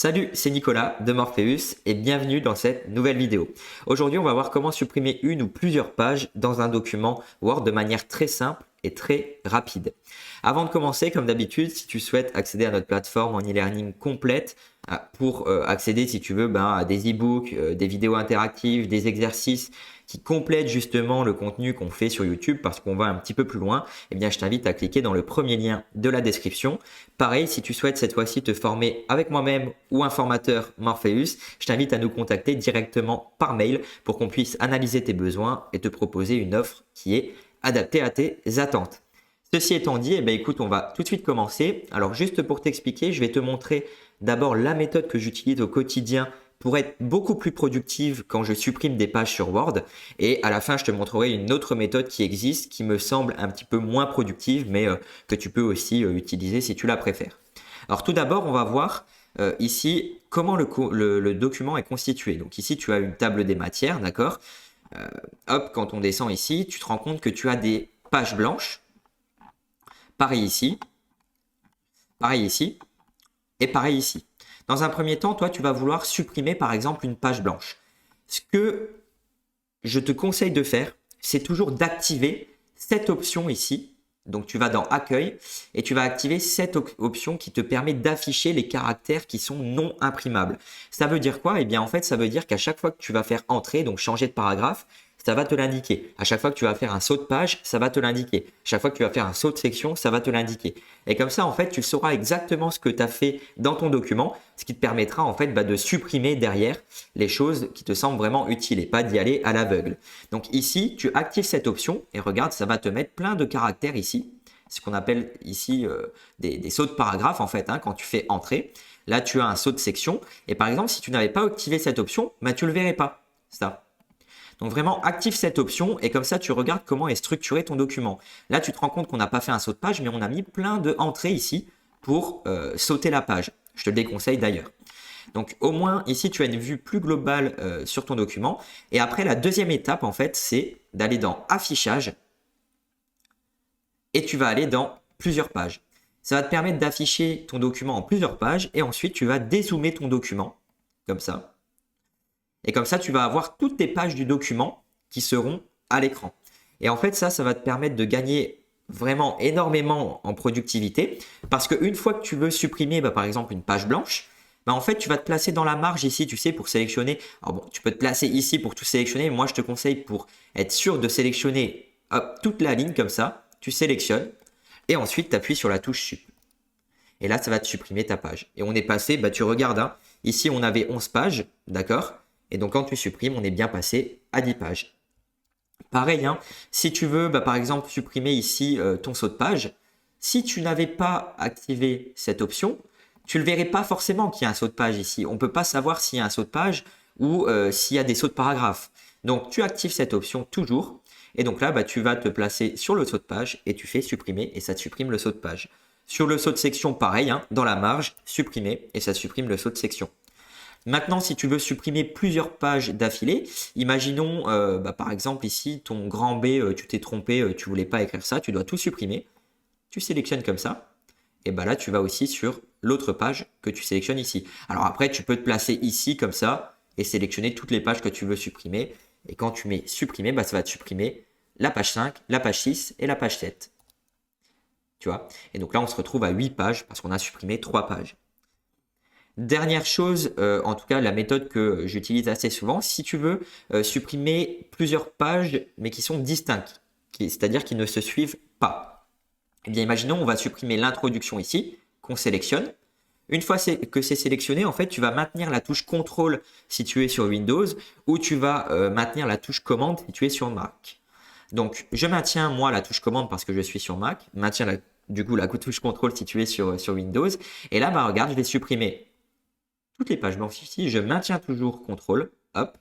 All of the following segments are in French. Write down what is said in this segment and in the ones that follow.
Salut, c'est Nicolas de Morpheus et bienvenue dans cette nouvelle vidéo. Aujourd'hui, on va voir comment supprimer une ou plusieurs pages dans un document Word de manière très simple et très rapide. Avant de commencer, comme d'habitude, si tu souhaites accéder à notre plateforme en e-learning complète pour accéder, si tu veux, à des e-books, des vidéos interactives, des exercices qui complètent justement le contenu qu'on fait sur YouTube parce qu'on va un petit peu plus loin, eh bien, je t'invite à cliquer dans le premier lien de la description. Pareil, si tu souhaites cette fois-ci te former avec moi-même ou un formateur Morpheus, je t'invite à nous contacter directement par mail pour qu'on puisse analyser tes besoins et te proposer une offre qui est adaptée à tes attentes. Ceci étant dit, eh bien, écoute, on va tout de suite commencer. Alors juste pour t'expliquer, je vais te montrer d'abord la méthode que j'utilise au quotidien pour être beaucoup plus productive quand je supprime des pages sur Word. Et à la fin, je te montrerai une autre méthode qui existe, qui me semble un petit peu moins productive, mais que tu peux aussi utiliser si tu la préfères. Alors tout d'abord, on va voir ici comment le document est constitué. Donc ici, tu as une table des matières, d'accord? Hop, quand on descend ici, tu te rends compte que tu as des pages blanches. Pareil ici et pareil ici. Dans un premier temps, toi, tu vas vouloir supprimer par exemple une page blanche. Ce que je te conseille de faire, c'est toujours d'activer cette option ici. Donc, tu vas dans Accueil et tu vas activer cette option qui te permet d'afficher les caractères qui sont non imprimables. Ça veut dire quoi? Eh bien, en fait, ça veut dire qu'à chaque fois que tu vas faire entrer, donc changer de paragraphe, ça va te l'indiquer. À chaque fois que tu vas faire un saut de page, ça va te l'indiquer. Chaque fois que tu vas faire un saut de section, ça va te l'indiquer. Et comme ça, en fait, tu sauras exactement ce que tu as fait dans ton document, ce qui te permettra en fait de supprimer derrière les choses qui te semblent vraiment utiles et pas d'y aller à l'aveugle. Donc ici, tu actives cette option et regarde, ça va te mettre plein de caractères ici. Ce qu'on appelle ici des sauts de paragraphe en fait, quand tu fais entrer. Là, tu as un saut de section. Et par exemple, si tu n'avais pas activé cette option, tu ne le verrais pas. Ça. Donc vraiment, active cette option et comme ça, tu regardes comment est structuré ton document. Là, tu te rends compte qu'on n'a pas fait un saut de page, mais on a mis plein d'entrées ici pour sauter la page. Je te le déconseille d'ailleurs. Donc au moins, ici, tu as une vue plus globale sur ton document. Et après, la deuxième étape, en fait, c'est d'aller dans Affichage et tu vas aller dans Plusieurs pages. Ça va te permettre d'afficher ton document en plusieurs pages et ensuite, tu vas dézoomer ton document comme ça. Et comme ça, tu vas avoir toutes tes pages du document qui seront à l'écran. Et en fait, ça va te permettre de gagner vraiment énormément en productivité parce qu'une fois que tu veux supprimer, par exemple, une page blanche, en fait, tu vas te placer dans la marge ici, tu sais, pour sélectionner. Alors bon, tu peux te placer ici pour tout sélectionner. Moi, je te conseille pour être sûr de sélectionner toute la ligne comme ça. Tu sélectionnes et ensuite, tu appuies sur la touche Sup. Et là, ça va te supprimer ta page. Et on est passé, tu regardes, ici, on avait 11 pages, d'accord? Et donc, quand tu supprimes, on est bien passé à 10 pages. Pareil, si tu veux, par exemple, supprimer ici ton saut de page, si tu n'avais pas activé cette option, tu ne le verrais pas forcément qu'il y a un saut de page ici. On ne peut pas savoir s'il y a un saut de page ou s'il y a des sauts de paragraphe. Donc, tu actives cette option toujours. Et donc là, tu vas te placer sur le saut de page et tu fais supprimer et ça te supprime le saut de page. Sur le saut de section, pareil, dans la marge, supprimer et ça supprime le saut de section. Maintenant, si tu veux supprimer plusieurs pages d'affilée, imaginons par exemple ici, ton grand B, tu t'es trompé, tu voulais pas écrire ça, tu dois tout supprimer. Tu sélectionnes comme ça. Et là, tu vas aussi sur l'autre page que tu sélectionnes ici. Alors après, tu peux te placer ici comme ça et sélectionner toutes les pages que tu veux supprimer. Et quand tu mets supprimer, ça va te supprimer la page 5, la page 6 et la page 7. Tu vois? Et donc là, on se retrouve à 8 pages parce qu'on a supprimé 3 pages. Dernière chose, en tout cas la méthode que j'utilise assez souvent, si tu veux supprimer plusieurs pages mais qui sont distinctes, c'est-à-dire qui ne se suivent pas. Eh bien imaginons on va supprimer l'introduction ici, qu'on sélectionne. Une fois que c'est sélectionné, en fait tu vas maintenir la touche CTRL si tu es sur Windows ou tu vas maintenir la touche commande si tu es sur Mac. Donc je maintiens moi la touche commande parce que je suis sur Mac, maintiens du coup la touche CTRL si tu es sur Windows. Et là regarde, je vais supprimer toutes les pages blanches ici, je maintiens toujours CTRL, hop,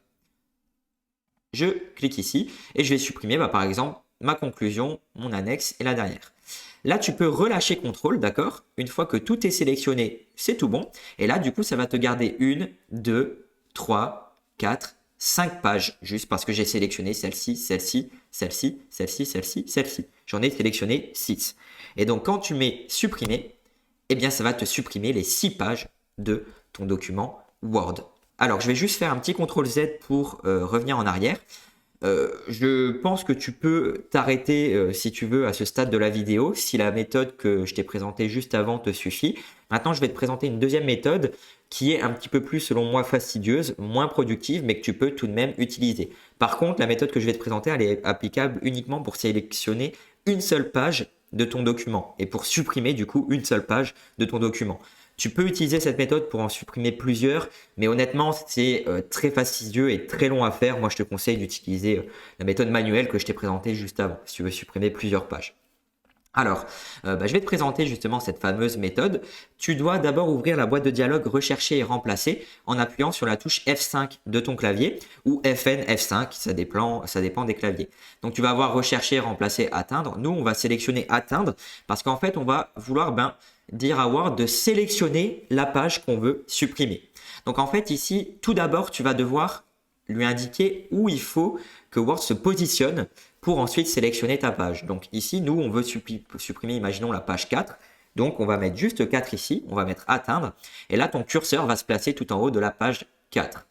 je clique ici et je vais supprimer par exemple ma conclusion, mon annexe et la dernière. Là, tu peux relâcher CTRL, d'accord? Une fois que tout est sélectionné, c'est tout bon. Et là, du coup, ça va te garder 1, 2, 3, 4, 5 pages, juste parce que j'ai sélectionné celle-ci, celle-ci, celle-ci, celle-ci, celle-ci, celle-ci. J'en ai sélectionné 6. Et donc, quand tu mets supprimer, eh bien, ça va te supprimer les 6 pages de ton document Word. Alors, je vais juste faire un petit CTRL Z pour revenir en arrière. Je pense que tu peux t'arrêter si tu veux à ce stade de la vidéo, si la méthode que je t'ai présentée juste avant te suffit. Maintenant, je vais te présenter une deuxième méthode qui est un petit peu plus, selon moi, fastidieuse, moins productive, mais que tu peux tout de même utiliser. Par contre, la méthode que je vais te présenter, elle est applicable uniquement pour sélectionner une seule page de ton document et pour supprimer du coup une seule page de ton document. Tu peux utiliser cette méthode pour en supprimer plusieurs, mais honnêtement, c'est très fastidieux et très long à faire. Moi, je te conseille d'utiliser la méthode manuelle que je t'ai présentée juste avant, si tu veux supprimer plusieurs pages. Alors, je vais te présenter justement cette fameuse méthode. Tu dois d'abord ouvrir la boîte de dialogue rechercher et remplacer en appuyant sur la touche F5 de ton clavier ou FN, F5, ça dépend des claviers. Donc, tu vas avoir rechercher, remplacer, atteindre. Nous, on va sélectionner atteindre parce qu'en fait, on va vouloir dire à Word de sélectionner la page qu'on veut supprimer. Donc, en fait, ici, tout d'abord, tu vas devoir lui indiquer où il faut que Word se positionne pour ensuite sélectionner ta page. Donc ici, nous, on veut supprimer, imaginons la page 4. Donc on va mettre juste 4 ici, on va mettre atteindre. Et là, ton curseur va se placer tout en haut de la page 4.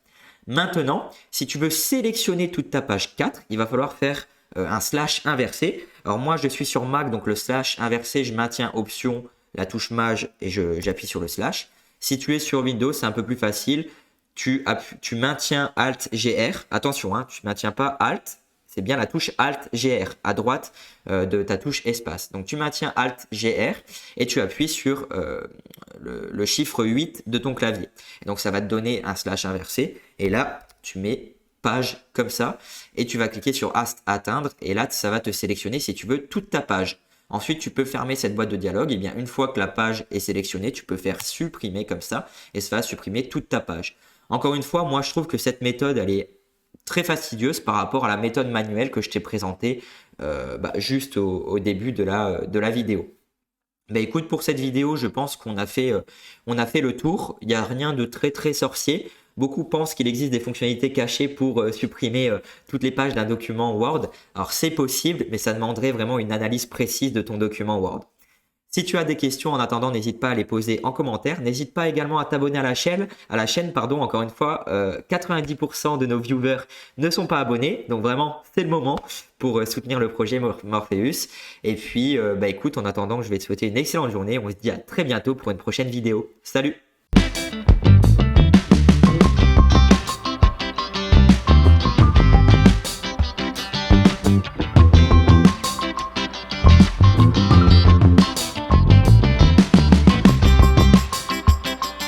Maintenant, si tu veux sélectionner toute ta page 4, il va falloir faire un slash inversé. Alors moi, je suis sur Mac, donc le slash inversé, je maintiens option, la touche Maj et j'appuie sur le slash. Si tu es sur Windows, c'est un peu plus facile. Tu maintiens Alt GR. Attention, hein, tu ne maintiens pas Alt. C'est bien la touche Alt GR à droite de ta touche espace. Donc tu maintiens Alt GR et tu appuies sur le chiffre 8 de ton clavier. Et donc ça va te donner un slash inversé. Et là, tu mets page comme ça et tu vas cliquer sur atteindre. Et là, ça va te sélectionner si tu veux toute ta page. Ensuite, tu peux fermer cette boîte de dialogue. Et bien, une fois que la page est sélectionnée, tu peux faire supprimer comme ça et ça va supprimer toute ta page. Encore une fois, moi, je trouve que cette méthode, elle est très fastidieuse par rapport à la méthode manuelle que je t'ai présentée juste au début de la vidéo. Écoute, pour cette vidéo, je pense qu'on a fait le tour. Il n'y a rien de très très sorcier. Beaucoup pensent qu'il existe des fonctionnalités cachées pour supprimer toutes les pages d'un document Word. Alors c'est possible, mais ça demanderait vraiment une analyse précise de ton document Word. Si tu as des questions en attendant, n'hésite pas à les poser en commentaire. N'hésite pas également à t'abonner à la chaîne. Encore une fois, 90% de nos viewers ne sont pas abonnés. Donc vraiment, c'est le moment pour soutenir le projet Morpheus. Et puis, écoute, en attendant, je vais te souhaiter une excellente journée. On se dit à très bientôt pour une prochaine vidéo. Salut!